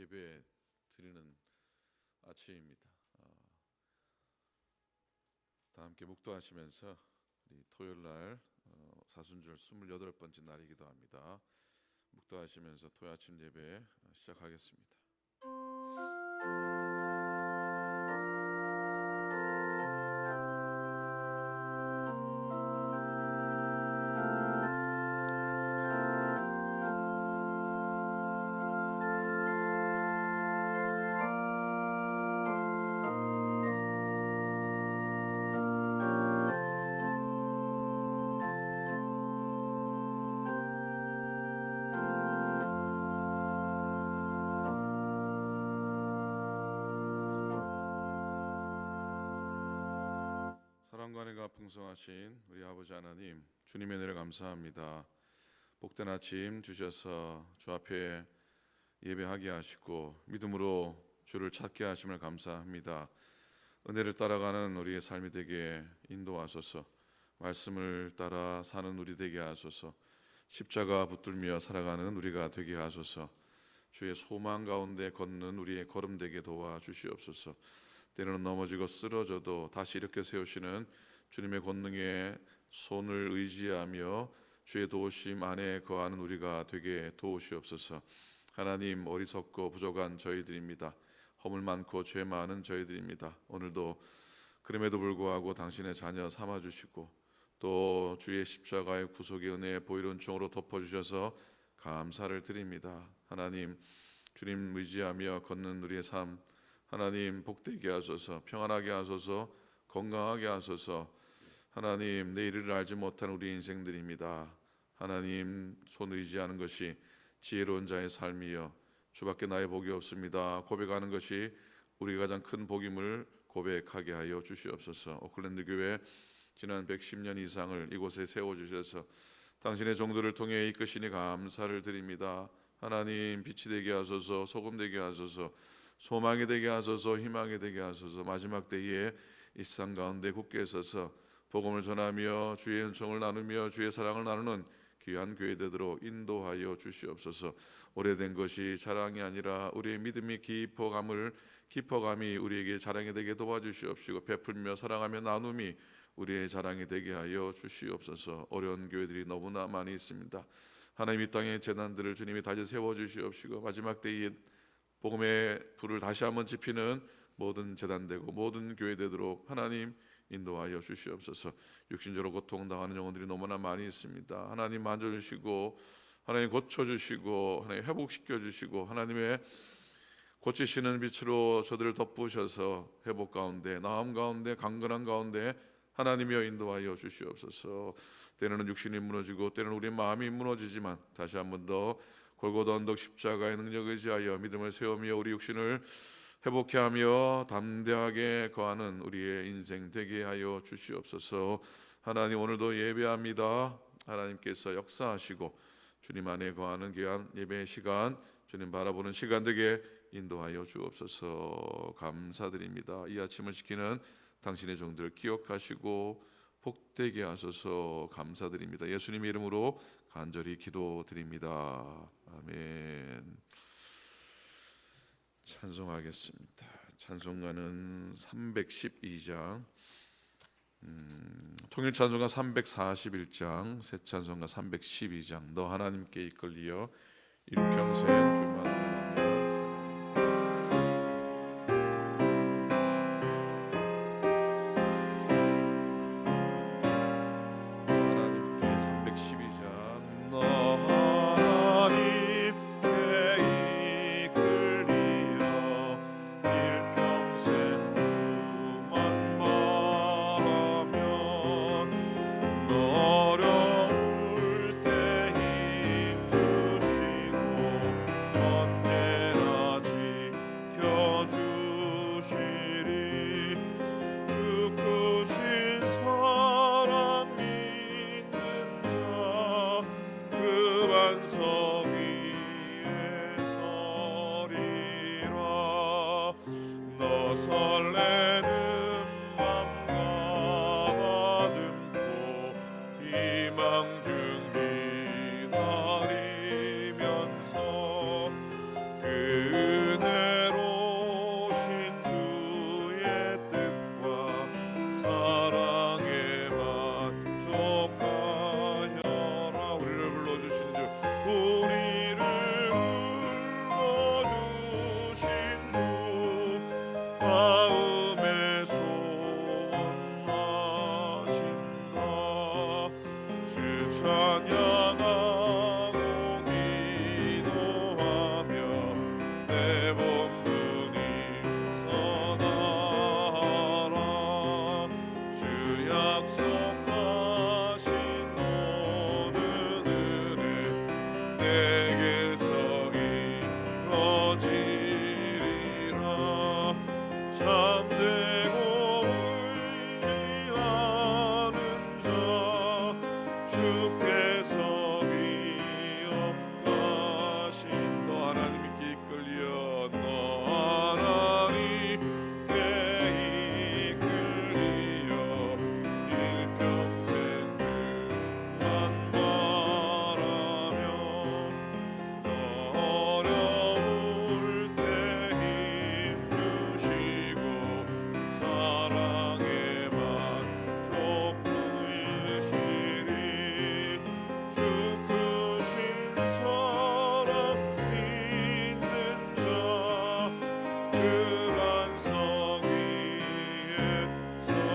예배 드리는 아침입니다. 다 함께 묵도하시면서 우리 토요일날 사순절 28번째 날이기도 합니다. 묵도하시면서 토요 아침 예배 시작하겠습니다. 사랑과 은혜가 풍성하신 우리 아버지 하나님, 주님의 은혜를 감사합니다. 복된 아침 주셔서 주 앞에 예배하게 하시고 믿음으로 주를 찾게 하심을 감사합니다. 은혜를 따라가는 우리의 삶이 되게 인도하소서. 말씀을 따라 사는 우리 되게 하소서. 십자가 붙들며 살아가는 우리가 되게 하소서. 주의 소망 가운데 걷는 우리의 걸음 되게 도와주시옵소서. 때로는 넘어지고 쓰러져도 다시 일으켜 세우시는 주님의 권능에 손을 의지하며 주의 도우심 안에 거하는 우리가 되게 도우시옵소서. 하나님, 어리석고 부족한 저희들입니다. 허물 많고 죄 많은 저희들입니다. 오늘도 그럼에도 불구하고 당신의 자녀 삼아주시고 또 주의 십자가의 구속의 은혜에 보이는 종으로 덮어주셔서 감사를 드립니다. 하나님, 주님 의지하며 걷는 우리의 삶 하나님 복되게 하소서. 평안하게 하소서. 건강하게 하소서. 하나님, 내일을 알지 못한 우리 인생들입니다. 하나님, 손 의지하는 것이 지혜로운 자의 삶이요 주밖에 나의 복이 없습니다 고백하는 것이 우리 가장 큰 복임을 고백하게 하여 주시옵소서. 오클랜드 교회 지난 110년 이상을 이곳에 세워주셔서 당신의 종들을 통해 이끄시니 감사를 드립니다. 하나님, 빛이 되게 하소서. 소금 되게 하소서. 소망이 되게 하소서. 희망이 되게 하소서. 마지막 때에 이 세상 가운데 굳게 서서 복음을 전하며 주의 은총을 나누며 주의 사랑을 나누는 귀한 교회 되도록 인도하여 주시옵소서. 오래된 것이 자랑이 아니라 우리의 믿음이 깊어감이 우리에게 자랑이 되게 도와주시옵시고 베풀며 사랑하며 나눔이 우리의 자랑이 되게 하여 주시옵소서. 어려운 교회들이 너무나 많이 있습니다. 하나님, 이 땅의 재난들을 주님이 다시 세워주시옵시고 마지막 때에 복음의 불을 다시 한번 지피는 모든 재단되고 모든 교회 되도록 하나님 인도하여 주시옵소서. 육신적으로 고통당하는 영혼들이 너무나 많이 있습니다. 하나님 만져주시고 하나님 고쳐주시고 하나님 회복시켜주시고 하나님의 고치시는 빛으로 저들을 덮으셔서 회복 가운데 나음 가운데 강건한 가운데 하나님이여 인도하여 주시옵소서. 때로는 육신이 무너지고 때로는 우리 마음이 무너지지만 다시 한번 더 골고다 언덕 십자가의 능력을 의지하여 믿음을 세우며 우리 육신을 회복케 하며 담대하게 거하는 우리의 인생 되게 하여 주시옵소서. 하나님, 오늘도 예배합니다. 하나님께서 역사하시고 주님 안에 거하는 귀한 예배의 시간, 주님 바라보는 시간 되게 인도하여 주옵소서. 감사드립니다. 이 아침을 지키는 당신의 종들을 기억하시고 복되게 하소서. 감사드립니다. 예수님의 이름으로 간절히 기도드립니다. 아멘. 찬송하겠습니다. 찬송가는 312장, 통일찬송가 341장, 새찬송가 312장. 너 하나님께 이끌리어 일평생 주만 바라며. 그 참되고 의지하는 자 주께서 기억하신 너 하나님께 이끌려 너 하나님께 이끌리어 일평생 주만 바라며 어려울 때 힘 주시고 사랑에 만족하시리 주 크신 사랑 믿는 자 그 반석 위에 서리라.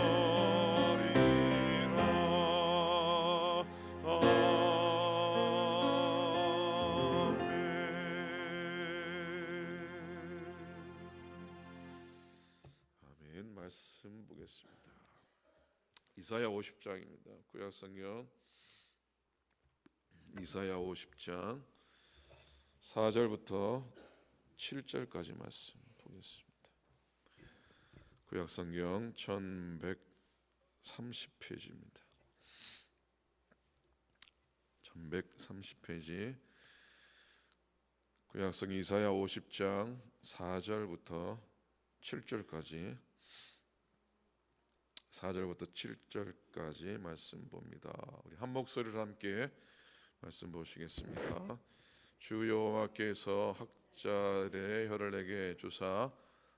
아멘. 말씀 보겠습니다. 이사야 50장입니다. 구약성경 이사야 50장 4절부터 7절까지 말씀 보겠습니다. 구약성경 1130페이지입니다. 1130페이지 구약성 이사야 50장 4절부터 7절까지 4절부터 7절까지 말씀 봅니다. 우리 한 목소리로 함께 말씀 보시겠습니다. 주 여호와께서 학자의 혀를 내게 주사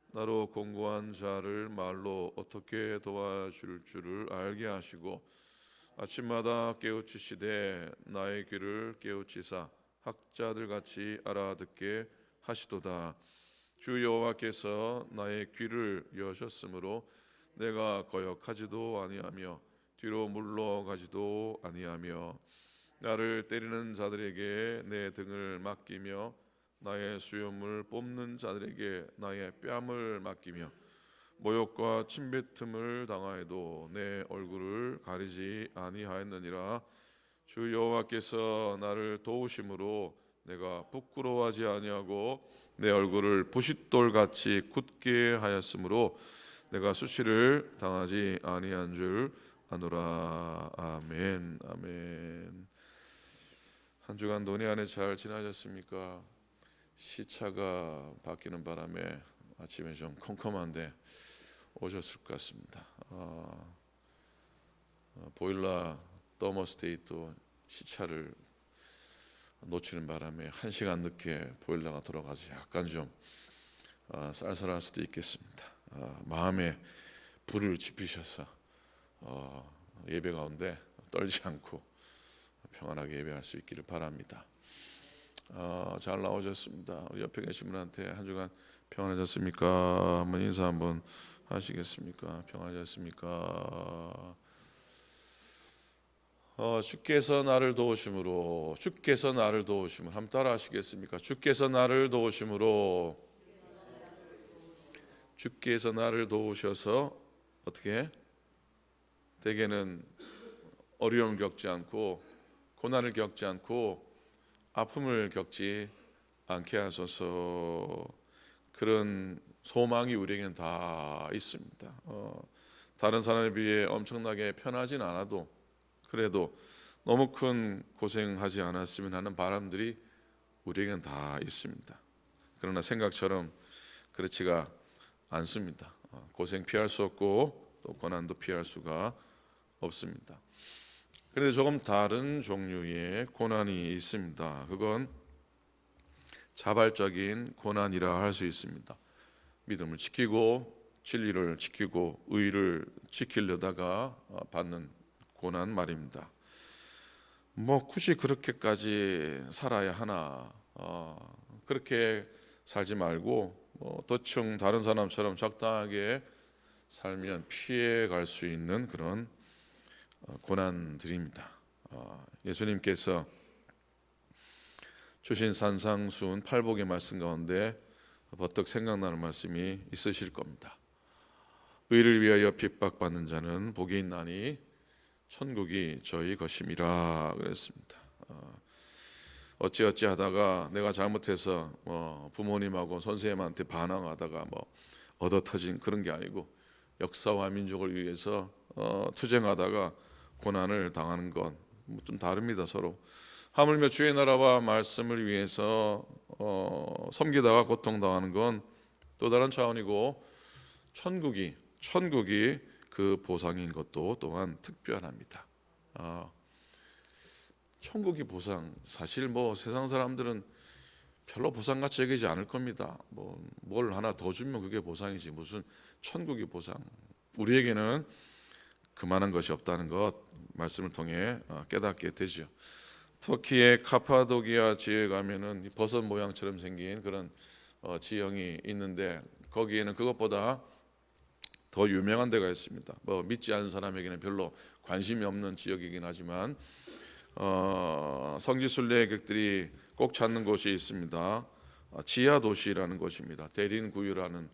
나로 공고한 자를 말로 어떻게 도와줄 줄을 알게 하시고 아침마다 깨우치시되 나의 귀를 깨우치사 학자들 같이 알아듣게 하시도다. 주 여호와께서 나의 귀를 여셨으므로 내가 거역하지도 아니하며 뒤로 물러가지도 아니하며 나를 때리는 자들에게 내 등을 맡기며 나의 수염을 뽑는 자들에게 나의 뺨을 맡기며 모욕과 침뱉음을 당하여도 내 얼굴을 가리지 아니하였느니라. 주 여호와께서 나를 도우심으로 내가 부끄러워하지 아니하고 내 얼굴을 부싯돌같이 굳게 하였으므로 내가 수치를 당하지 아니한 줄 아노라. 아멘. 아멘. 한 주간 논의 안에 잘 지나셨습니까? 시차가 바뀌는 바람에 아침에 좀 컴컴한데 오셨을 것 같습니다. 보일러 더머스테이트 시차를 놓치는 바람에 1시간 늦게 보일러가 돌아가서 약간 좀 쌀쌀할 수도 있겠습니다. 마음에 불을 지피셔서 예배 가운데 떨지 않고 평안하게 예배할 수 있기를 바랍니다. 잘 나오셨습니다. 우리 옆에 계신 분한테 한 주간 평안하셨습니까? 한번 인사 한번 하시겠습니까? 평안하셨습니까? 주께서 나를 도우심으로, 주께서 나를 도우심으로 한번 따라 하시겠습니까? 주께서 나를 도우심으로, 주께서 나를 도우셔서 어떻게? 대개는 어려움을 겪지 않고 고난을 겪지 않고 아픔을 겪지 않게 하소서. 그런 소망이 우리에게는 다 있습니다. 다른 사람에 비해 엄청나게 편하진 않아도 그래도 너무 큰 고생하지 않았으면 하는 바람들이 우리에게는 다 있습니다. 그러나 생각처럼 그렇지가 않습니다. 고생 피할 수 없고 또 고난도 피할 수가 없습니다. 그런데 조금 다른 종류의 고난이 있습니다. 그건 자발적인 고난이라 할 수 있습니다. 믿음을 지키고 진리를 지키고 의를 지키려다가 받는 고난 말입니다. 뭐 굳이 그렇게까지 살아야 하나? 그렇게 살지 말고 대충 다른 사람처럼 적당하게 살면 피해 갈 수 있는 그런 고난들입니다. 예수님께서 주신 산상수훈 팔복의 말씀 가운데 버뜩 생각나는 말씀이 있으실 겁니다. 의를 위하여 핍박받는 자는 복이 있나니 천국이 저희 것임이라 그랬습니다. 어찌하다가 내가 잘못해서 부모님하고 선생님한테 반항하다가 얻어터진 그런 게 아니고 역사와 민족을 위해서 투쟁하다가 고난을 당하는 건 좀 다릅니다. 서로 하물며 주의 나라와 말씀을 위해서 섬기다가 고통당하는 건 또 다른 차원이고, 천국이 그 보상인 것도 또한 특별합니다. 천국이 보상, 사실 뭐 세상 사람들은 별로 보상같이 여기지 않을 겁니다. 뭘 하나 더 주면 그게 보상이지 무슨 천국이 보상. 우리에게는 그만한 것이 없다는 것 말씀을 통해 깨닫게 되죠. 터키의 카파도기아 지역에 가면은 버섯 모양처럼 생긴 그런 지형이 있는데, 거기에는 그것보다 더 유명한 데가 있습니다. 믿지 않는 사람에게는 별로 관심이 없는 지역이긴 하지만 성지 순례객들이 꼭 찾는 곳이 있습니다. 지하 도시라는 곳입니다. 대린구유라는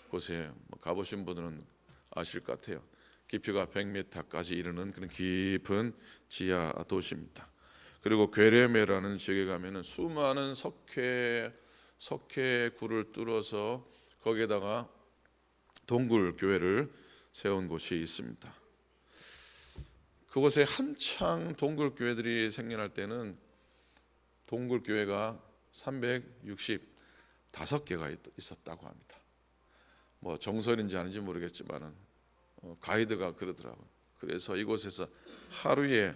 곳에 가보신 분들은 아실 것 같아요. 깊이가 100m까지 이르는 그런 깊은 지하 도시입니다. 그리고 괴레메라는 지역에 가면은 수많은 석회굴을 뚫어서 거기에다가 동굴 교회를 세운 곳이 있습니다. 그곳에 한창 동굴 교회들이 생겨날 때는 동굴 교회가 365개가 있었다고 합니다. 정설인지 아닌지 모르겠지만은 가이드가 그러더라고요. 그래서 이곳에서 하루에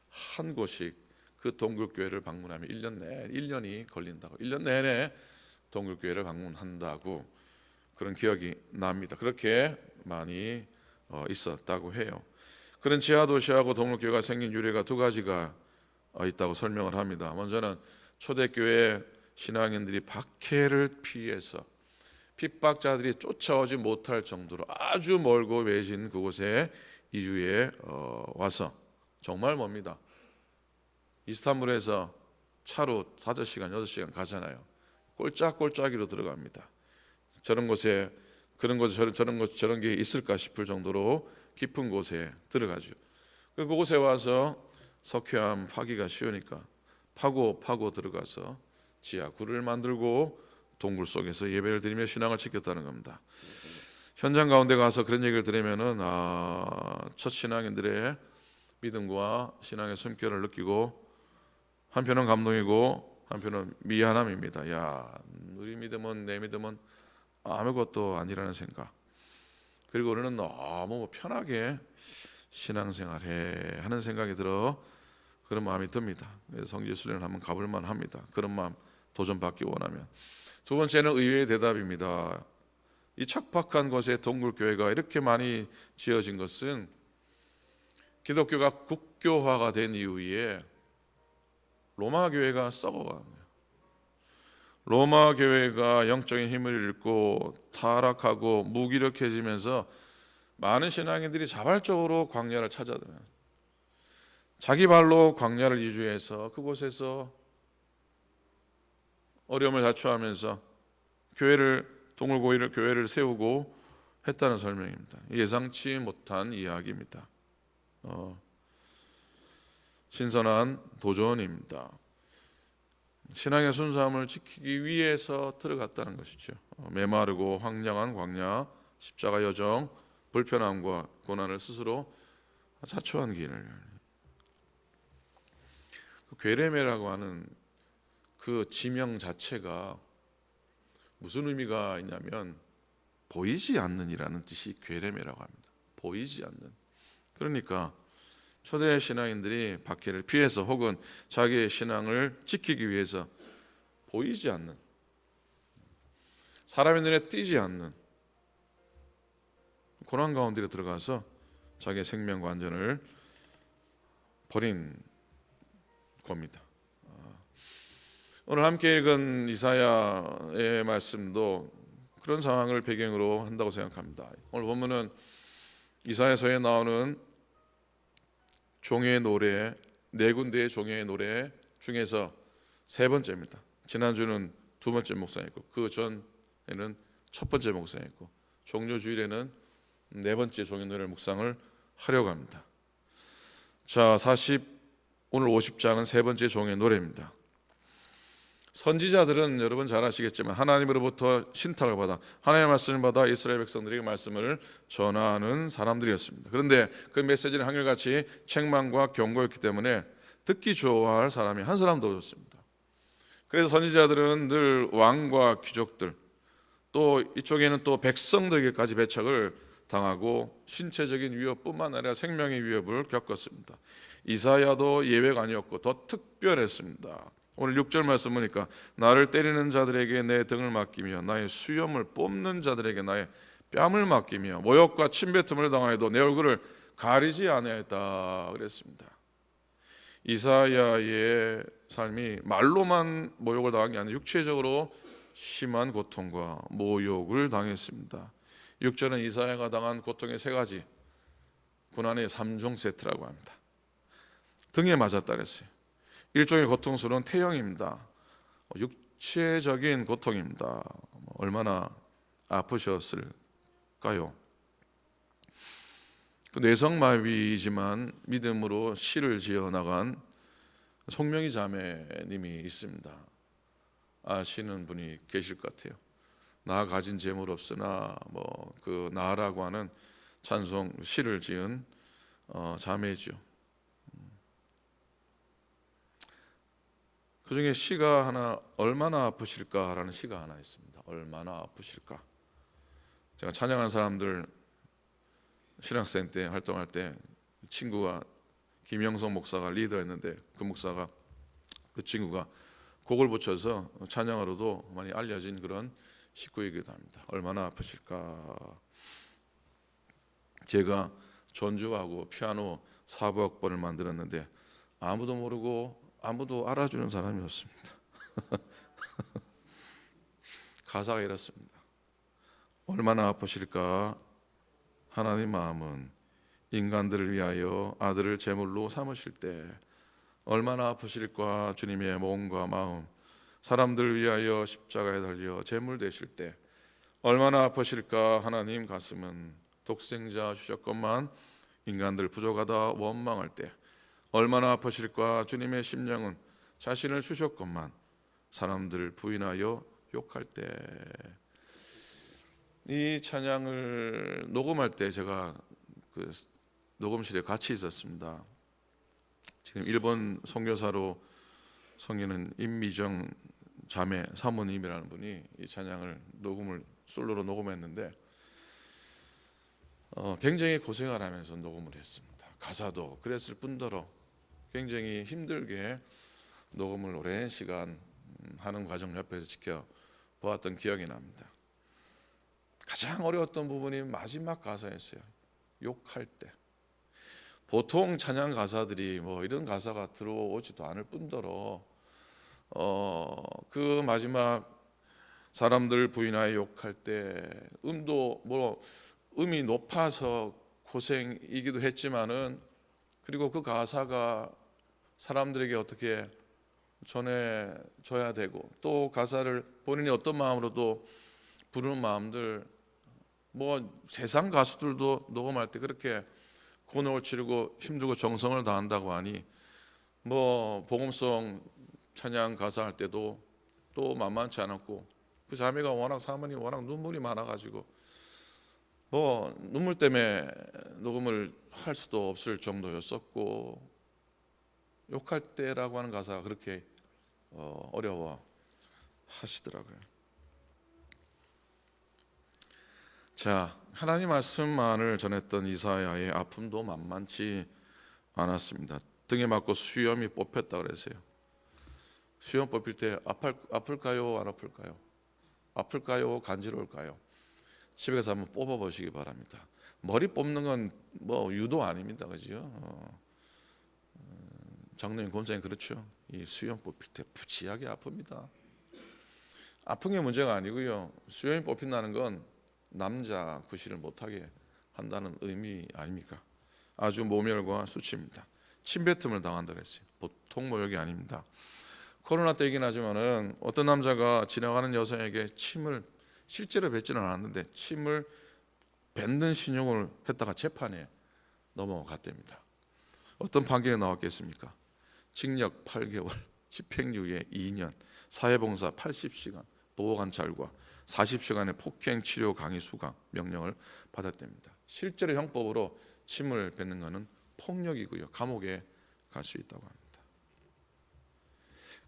한 곳씩 그 동굴 교회를 방문하면 1년이 걸린다고, 1년 내내 동굴 교회를 방문한다고 그런 기억이 납니다. 그렇게 많이 있었다고 해요. 그런 지하 도시하고 동굴 교회가 생긴 유래가 두 가지가 있다고 설명을 합니다. 먼저는 초대교회 신앙인들이 박해를 피해서 핍박자들이 쫓아오지 못할 정도로 아주 멀고 외진 그곳에 이주해 와서, 정말 멉니다. 이스탄불에서 차로 5시간, 6시간 가잖아요. 꼴짝꼴짝이로 들어갑니다. 저런 곳에 저런 게 있을까 싶을 정도로 깊은 곳에 들어가죠. 그곳에 와서 석회암 파기가 쉬우니까 파고 들어가서 지하 굴을 만들고 동굴 속에서 예배를 드리며 신앙을 지켰다는 겁니다. 현장 가운데 가서 그런 얘기를 들으면은 첫 신앙인들의 믿음과 신앙의 숨결을 느끼고, 한편은 감동이고 한편은 미안함입니다. 우리 믿음은, 내 믿음은 아무것도 아니라는 생각. 그리고 우리는 너무 편하게 신앙생활해 하는 생각이 들어 그런 마음이 듭니다. 성지 순례를 한번 가볼 만합니다. 그런 마음 도전받기 원하면. 두 번째는 의외의 대답입니다. 이 척박한 곳에 동굴교회가 이렇게 많이 지어진 것은 기독교가 국교화가 된 이후에 로마 교회가 썩어가는 거예요. 로마 교회가 영적인 힘을 잃고 타락하고 무기력해지면서 많은 신앙인들이 자발적으로 광야를 찾아들어요. 자기 발로 광야를 이주해서 그곳에서 어려움을 자초하면서 교회를 세우고 했다는 설명입니다. 예상치 못한 이야기입니다. 신선한 도전입니다. 신앙의 순수함을 지키기 위해서 들어갔다는 것이죠. 메마르고 황량한 광야, 십자가 여정, 불편함과 고난을 스스로 자초한 길을. 괴레메라고 하는 그 지명 자체가 무슨 의미가 있냐면 보이지 않는 이라는 뜻이 괴레메라고 합니다. 보이지 않는. 그러니까 초대 신앙인들이 박해를 피해서 혹은 자기의 신앙을 지키기 위해서 보이지 않는, 사람의 눈에 띄지 않는 고난 가운데로 들어가서 자기의 생명과 안전을 버린 겁니다. 오늘 함께 읽은 이사야의 말씀도 그런 상황을 배경으로 한다고 생각합니다. 오늘 본문은 이사야서에 나오는 종의 노래, 4군데의 종의 노래 중에서 3번째입니다. 지난주는 2번째 묵상했고 그 전에는 첫 번째 묵상했고 종료주일에는 4번째 종의 노래를 묵상을 하려고 합니다. 오늘 50장은 3번째 종의 노래입니다. 선지자들은 여러분 잘 아시겠지만 하나님으로부터 신탁을 받아 하나님의 말씀을 받아 이스라엘 백성들에게 말씀을 전하는 사람들이었습니다. 그런데 그 메시지는 한결같이 책망과 경고였기 때문에 듣기 좋아할 사람이 한 사람도 없었습니다. 그래서 선지자들은 늘 왕과 귀족들, 또 이쪽에는 또 백성들에게까지 배척을 당하고 신체적인 위협뿐만 아니라 생명의 위협을 겪었습니다. 이사야도 예외가 아니었고 더 특별했습니다. 오늘 6절 말씀 보니까 나를 때리는 자들에게 내 등을 맡기며 나의 수염을 뽑는 자들에게 나의 뺨을 맡기며 모욕과 침뱉음을 당하여도 내 얼굴을 가리지 아니하였다 그랬습니다. 이사야의 삶이 말로만 모욕을 당한 게 아니라 육체적으로 심한 고통과 모욕을 당했습니다. 6절은 이사야가 당한 고통의 세 가지, 고난의 3종 세트라고 합니다. 등에 맞았다 그랬어요. 일종의 고통수는 태형입니다. 육체적인 고통입니다. 얼마나 아프셨을까요? 그 뇌성마비이지만 믿음으로 시를 지어나간 송명희 자매님이 있습니다. 아시는 분이 계실 것 같아요. 나 가진 재물 없으나 그 나라고 하는 찬송 시를 지은 자매죠. 그 중에 시가 하나, 얼마나 아프실까라는 시가 하나 있습니다. 얼마나 아프실까. 제가 찬양하는 사람들 신학생 때 활동할 때 친구가 김영성 목사가 리더였는데 그 목사가 그 친구가 곡을 붙여서 찬양으로도 많이 알려진 그런 식구이기도 합니다. 얼마나 아프실까. 제가 전주하고 피아노 4부악본을 만들었는데 아무도 모르고 아무도 알아주는 사람이 없습니다. 가사가 이렇습니다. 얼마나 아프실까. 하나님 마음은 인간들을 위하여 아들을 제물로 삼으실 때 얼마나 아프실까. 주님의 몸과 마음 사람들을 위하여 십자가에 달려 제물 되실 때 얼마나 아프실까. 하나님 가슴은 독생자 주셨건만 인간들 부족하다 원망할 때 얼마나 아프실까. 주님의 심령은 자신을 주셨건만 사람들을 부인하여 욕할 때. 이 찬양을 녹음할 때 제가 그 녹음실에 같이 있었습니다. 지금 일본 선교사로 섬기는 임미정 자매 사모님이라는 분이 이 찬양을 녹음을 솔로로 녹음했는데 굉장히 고생을 하면서 녹음을 했습니다. 가사도 그랬을 뿐더러 굉장히 힘들게 녹음을 오랜 시간 하는 과정 옆에서 지켜보았던 기억이 납니다. 가장 어려웠던 부분이 마지막 가사였어요. 욕할 때. 보통 찬양 가사들이 이런 가사가 들어오지도 않을 뿐더러 그 마지막 사람들 부인하여 욕할 때 음도 음이 높아서 고생이기도 했지만은 그리고 그 가사가 사람들에게 어떻게 전해줘야 되고 또 가사를 본인이 어떤 마음으로도 부르는 마음들 세상 가수들도 녹음할 때 그렇게 곤혹을 치르고 힘들고 정성을 다한다고 하니 복음송 찬양 가사 할 때도 또 만만치 않았고 그 자매가 사모님이 워낙 눈물이 많아가지고 눈물 때문에 녹음을 할 수도 없을 정도였었고 욕할 때라고 하는 가사가 그렇게 어려워 하시더라고요. 자, 하나님 말씀만을 전했던 이사야의 아픔도 만만치 않았습니다. 등에 맞고 수염이 뽑혔다 그랬어요. 수염 뽑힐 때 아플까요? 안 아플까요? 아플까요? 간지러울까요? 집에 가서 한번 뽑아보시기 바랍니다. 머리 뽑는 건 유도 아닙니다, 그죠? 장로님, 권사님 그렇죠? 이 수염 뽑힐 때 부지하게 아픕니다. 아픈 게 문제가 아니고요. 수염이 뽑힌다는 건 남자 구실을 못하게 한다는 의미 아닙니까? 아주 모멸과 수치입니다. 침뱉음을 당한다고 했어요. 보통 모욕이 아닙니다. 코로나 때이긴 하지만은 어떤 남자가 지나가는 여성에게 침을 실제로 뱉지는 않았는데 침을 뱉는 신용을 했다가 재판에 넘어갔답니다. 어떤 판결이 나왔겠습니까? 징역 8개월, 집행유예 2년, 사회봉사 80시간, 보호관찰과 40시간의 폭행 치료 강의 수강 명령을 받았답니다. 실제로 형법으로 침을 뱉는 것은 폭력이고요, 감옥에 갈 수 있다고 합니다.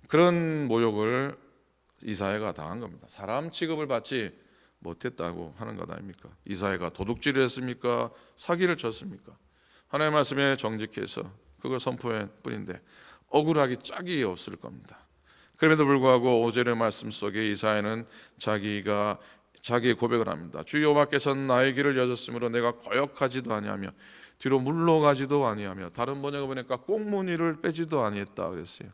그런 모욕을 이사야가 당한 겁니다. 사람 취급을 받지 못했다고 하는 것 아닙니까? 이사야가 도둑질을 했습니까? 사기를 쳤습니까? 하나님의 말씀에 정직해서 그걸 선포할 뿐인데 억울하기 짝이 없을 겁니다. 그럼에도 불구하고 5절의 말씀 속에 이사야는 자기의 고백을 합니다. 주 여호와께서는 나의 길을 여셨으므로 내가 거역하지도 아니하며 뒤로 물러가지도 아니하며, 다른 번역을 보니까 꽁무니를 빼지도 아니했다 그랬어요.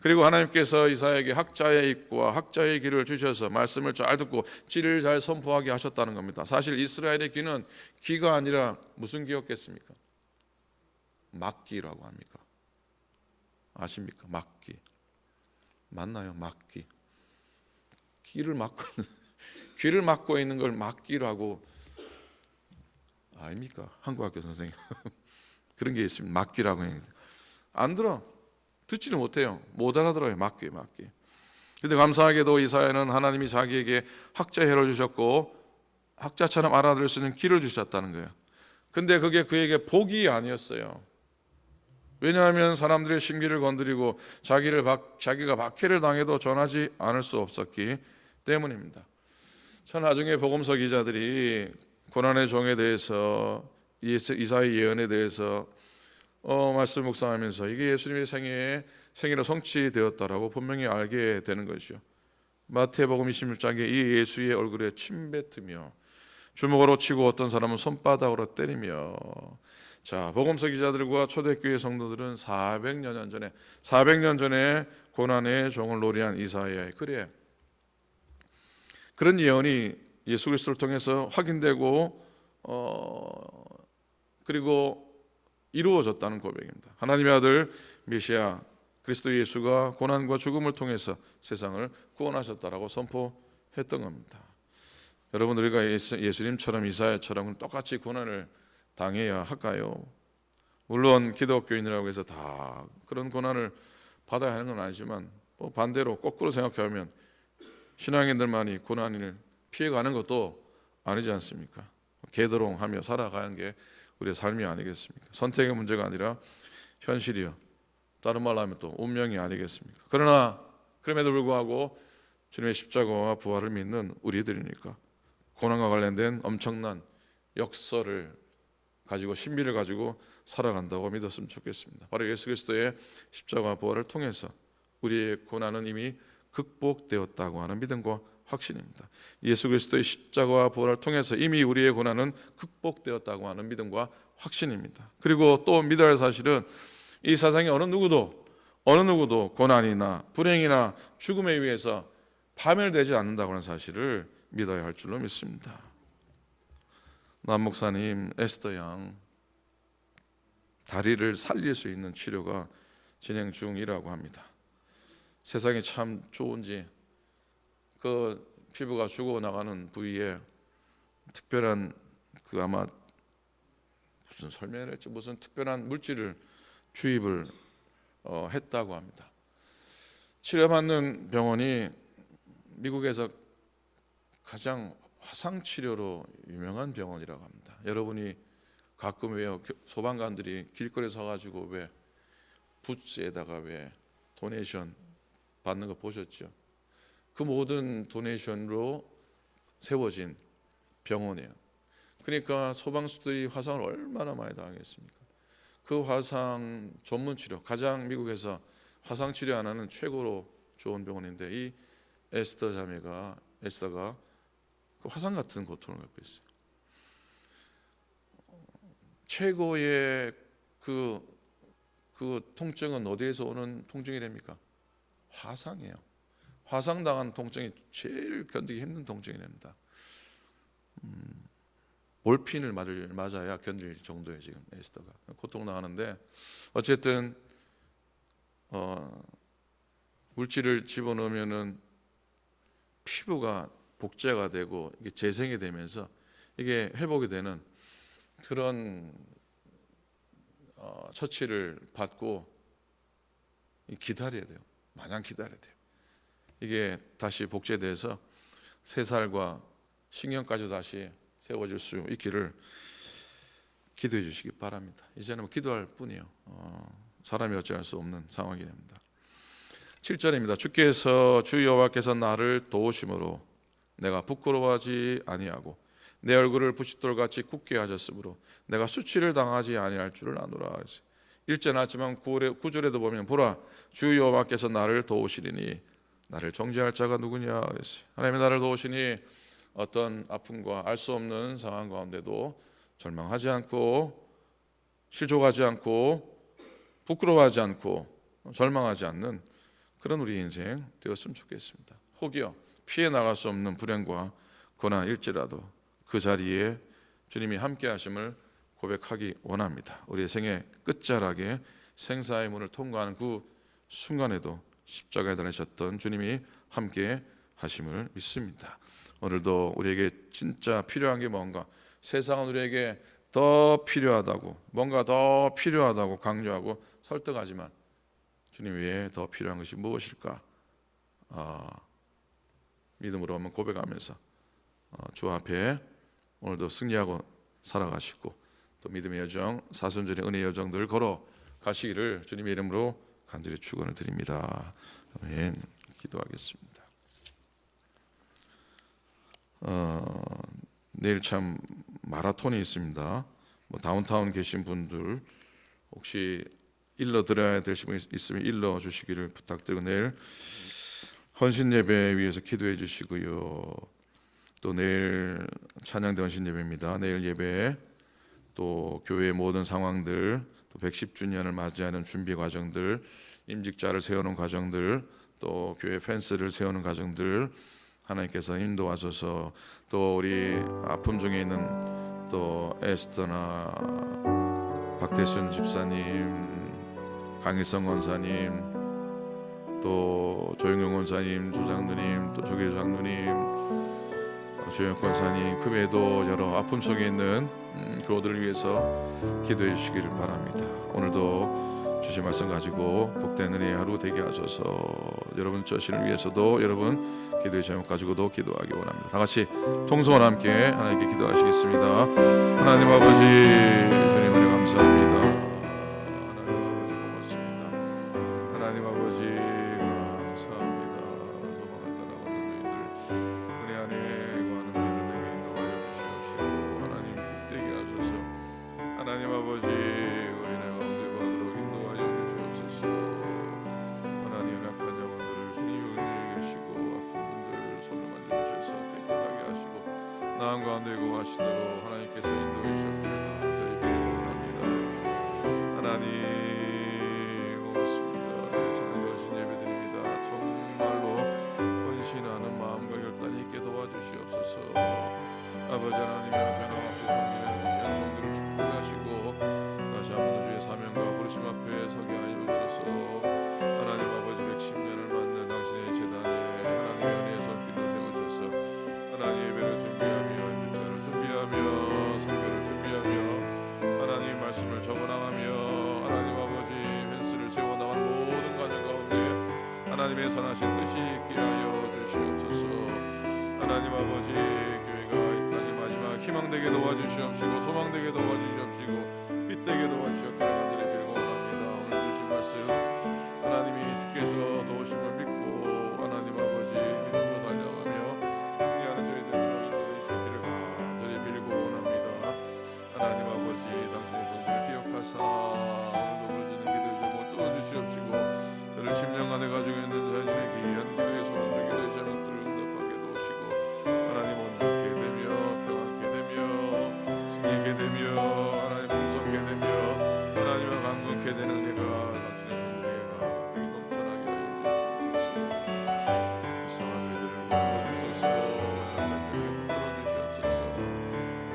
그리고 하나님께서 이사야에게 학자의 입과 학자의 귀를 주셔서 말씀을 잘 듣고 진리를 잘 선포하게 하셨다는 겁니다. 사실 이스라엘의 귀는 귀가 아니라 무슨 귀였겠습니까? 막귀라고 합니까? 아십니까? 막귀. 맞나요? 막귀. 귀를 막고 있는 걸 막귀라고 아닙니까? 한국학교 선생님. 그런 게 있습니다. 막귀라고 해요. 안 들어. 듣지를 못해요. 못 알아들어요. 막귀. 그런데 감사하게도 이사야는 하나님이 자기에게 학자혜를 주셨고 학자처럼 알아들을 수 있는 귀를 주셨다는 거예요. 근데 그게 그에게 복이 아니었어요. 왜냐하면 사람들의 심기를 건드리고 자기가 박해를 당해도 전하지 않을 수 없었기 때문입니다. 전 나중에 복음서 기자들이 고난의 종에 대해서, 이사야 예언에 대해서 말씀 묵상하면서 이게 예수님의 생애로 성취되었다라고 분명히 알게 되는 것이죠. 마태복음 26장에 이 예수의 얼굴에 침 뱉으며 주먹으로 치고 어떤 사람은 손바닥으로 때리며. 자, 복음서 기자들과 초대교회 성도들은 400년 전에 고난의 종을 노래한 이사야의 글에 그런 예언이 예수 그리스도를 통해서 확인되고 그리고 이루어졌다는 고백입니다. 하나님의 아들 메시아 그리스도 예수가 고난과 죽음을 통해서 세상을 구원하셨다라고 선포했던 겁니다. 여러분, 우리가 예수님처럼 이사야처럼 똑같이 고난을 당해야 할까요? 물론 기독교인이라고 해서 다 그런 고난을 받아야 하는 건 아니지만 반대로 거꾸로 생각하면 신앙인들만이 고난을 피해가는 것도 아니지 않습니까? 개도롱하며 살아가는 게 우리의 삶이 아니겠습니까? 선택의 문제가 아니라 현실이요, 다른 말로 하면 또 운명이 아니겠습니까? 그러나 그럼에도 불구하고 주님의 십자가와 부활을 믿는 우리들이니까 고난과 관련된 엄청난 역설을 가지고, 신비를 가지고 살아간다고 믿었으면 좋겠습니다. 바로 예수 그리스도의 십자가와 부활을 통해서 우리의 고난은 이미 극복되었다고 하는 믿음과 확신입니다. 예수 그리스도의 십자가와 부활을 통해서 이미 우리의 고난은 극복되었다고 하는 믿음과 확신입니다. 그리고 또 믿어야 할 사실은 이 세상에 어느 누구도 고난이나 불행이나 죽음에 의해서 파멸되지 않는다고 하는 사실을 믿어야 할 줄로 믿습니다. 남 목사님, 에스더 양 다리를 살릴 수 있는 치료가 진행 중이라고 합니다. 세상이 참 좋은지 그 피부가 죽어나가는 부위에 특별한 아마 무슨 설명을 했죠. 무슨 특별한 물질을 주입을 했다고 합니다. 치료받는 병원이 미국에서 가장 화상치료로 유명한 병원이라고 합니다. 여러분이 가끔 왜 소방관들이 길거리에 서가지고 왜 부츠에다가 왜 도네이션 받는 거 보셨죠? 그 모든 도네이션으로 세워진 병원이에요. 그러니까 소방수들이 화상을 얼마나 많이 당하겠습니까? 그 화상 전문 치료, 가장 미국에서 화상 치료 하나는 최고로 좋은 병원인데 이 에스더가 그 화상 같은 고통을 갖고 있어요. 최고의 그 통증은 어디에서 오는 통증이랍니까? 화상이에요. 화상당한 통증이 제일 견디기 힘든 통증이랍니다. 몰핀을 맞아야 견딜 정도의 지금 에스더가 고통 나가는데, 어쨌든 물질을 집어넣으면은 피부가 복제가 되고 이게 재생이 되면서 이게 회복이 되는 그런 처치를 받고 기다려야 돼요. 마냥 기다려야 돼요. 이게 다시 복제돼서 3살과 신경까지 다시 세워질 수 있기를 기도해 주시기 바랍니다. 이제는 기도할 뿐이요, 사람이 어찌할 수 없는 상황이 됩니다. 7절입니다. 주께서 주 여호와께서 나를 도우심으로 내가 부끄러워하지 아니하고 내 얼굴을 부싯돌같이 굳게 하셨으므로 내가 수치를 당하지 아니할 줄을 아노라. 1절 나왔지만 9절에도 보면 보라 주 여호와께서 나를 도우시리니 나를 정죄할 자가 누구냐 그랬어요. 하나님이 나를 도우시니 어떤 아픔과 알 수 없는 상황 가운데도 절망하지 않고 실족하지 않고 부끄러워하지 않고 절망하지 않는 그런 우리 인생 되었으면 좋겠습니다. 혹여 피해 나갈 수 없는 불행과 고난일지라도 그 자리에 주님이 함께 하심을 고백하기 원합니다. 우리의 생의 끝자락에 생사의 문을 통과하는 그 순간에도 십자가에 달리셨던 주님이 함께 하심을 믿습니다. 오늘도 우리에게 진짜 필요한 게 뭔가, 세상은 우리에게 더 필요하다고, 뭔가 더 필요하다고 강조하고 설득하지만 주님 외에 더 필요한 것이 무엇일까? 믿음으로 한번 고백하면서 주 앞에 오늘도 승리하고 살아가시고 또 믿음의 여정, 사순절의 은혜의 여정들을 걸어 가시기를 주님의 이름으로 간절히 축원을 드립니다. 아멘. 기도하겠습니다. 내일 참 마라톤이 있습니다. 다운타운 계신 분들 혹시 일러 드려야 될 분 있으면 일러 주시기를 부탁드리고, 내일 헌신 예배 위해서 기도해 주시고요. 또 내일 찬양대 헌신 예배입니다. 내일 예배 또 교회의 모든 상황들, 또 110주년을 맞이하는 준비 과정들, 임직자를 세우는 과정들, 또 교회 펜스를 세우는 과정들 하나님께서 인도하셔서, 또 우리 아픔 중에 있는 또 에스더나 박대순 집사님, 강일성 권사님, 또 조영용 권사님, 조장로님, 또 조계조 장로님, 조영 권사님, 그 외에도 여러 아픔 속에 있는 교우들을 위해서 기도해 주시기를 바랍니다. 오늘도 주신 말씀 가지고 복된 은혜의 하루 되게 하셔서 여러분 자신을 위해서도, 여러분 기도의 제목 가지고도 기도하기 원합니다. 다 같이 통성을 함께 하나님께 기도하시겠습니다. 하나님 아버지, 주님 은혜 감사합니다. 하나님 아버지 감사합니다. 소망을 따라가는 너희들, 은혜 안에 거하는 너희들 내게 인도하여 주시옵시고 하나님 복되게 하소서. 하나님 아버지 은혜 가운데 거하도록 인도하여 주시옵소서. 하나님 약한 영혼들을 주님이 은혜에 계시고 아픈 분들 손을 만져주셔서 깨끗하게 하시고 나은 가운데 거하시도록 하나님께서 인도해 주셨기를 간절히 비밀을 원합니다. 하나님 예배드립니다. 정말로 헌신하는 마음과 결단이 있게 도와주시옵소서. 아버지 하나님의 변함없이 섬기는 연종들을 축복하시고 다시 한번 주의 사명과 부르심 앞에 서게 하여 주셔서 하나님 아버지 110년을 맞는 당신의 제단에 하나님의 은혜의 손길을 세우셔서 하나님 예배를 준비하며 임직자를 준비하며 선교를 준비하며 하나님 말씀을 적어나가며 하나님 아버지 펜스를 세워나가는 모든 과정 가운데 하나님의 선하신 뜻이 있게 하여 주시옵소서. 하나님 아버지 교회가 이 땅의 마지막 희망되게 도와주시옵시고 소망되게 도와주시옵시고 빛되게 도와주시옵기를 간절히 빌고 원합니다. 오늘 주신 말씀 하나님이 주께서 도우심을 믿고 하나님 아버지 믿음으로 달려가며 승리하는 저희들로 인도해 주시기를 간절히 빌고 원합니다. 하나님 아버지 당신의 종들을 기억하사 오늘도 부르짖는 기도의 제목을 뚫어주시옵시고 저를 10년 간에 가지고 있는 자신의 귀한 기도의 소원들, 기도의 제목들을 응답하게 도우시고 하나님 온전케 되며 평안케 되며 승리케 되며 하나님 풍성케 되며 하나님과 강건케 되는 은혜가 당신의 종들에게 가득히 넘쳐나게 하여 주시옵소서. 이상한 우리들을 도와주소서. 연락을 풀어주시옵소서.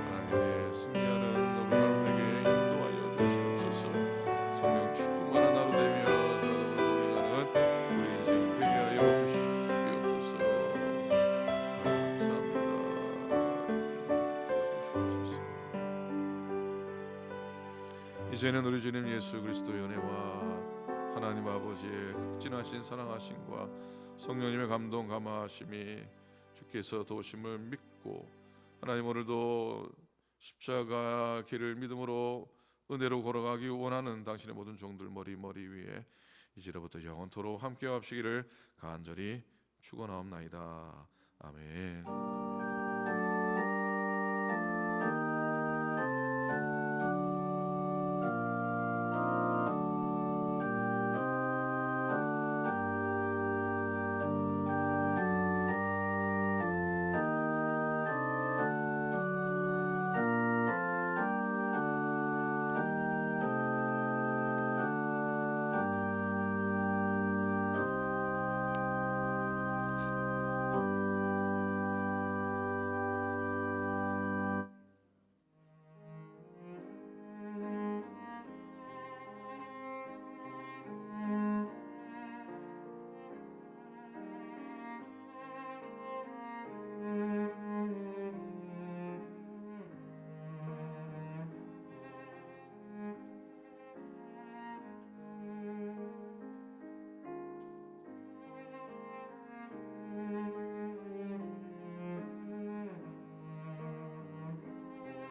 하나님의 승리하는 오늘날에게 인도하여 주시옵소서. 성령 충만한 하루 되며 우리 인생 되게 하여 주시옵소서. 감사합니다. 주시옵소서. 이제는 우리 주님 예수 그리스도의 은혜와 하나님 아버지의 극진하신 사랑하심과 성령님의 감동 감화하심이 주께서 도우심을 믿고 하나님 오늘도 십자가 길을 믿음으로 은혜로 걸어가기 원하는 당신의 모든 종들 머리 위에 이제로부터 영원토록 함께 합시기를 간절히 축원하옵나이다. 아멘.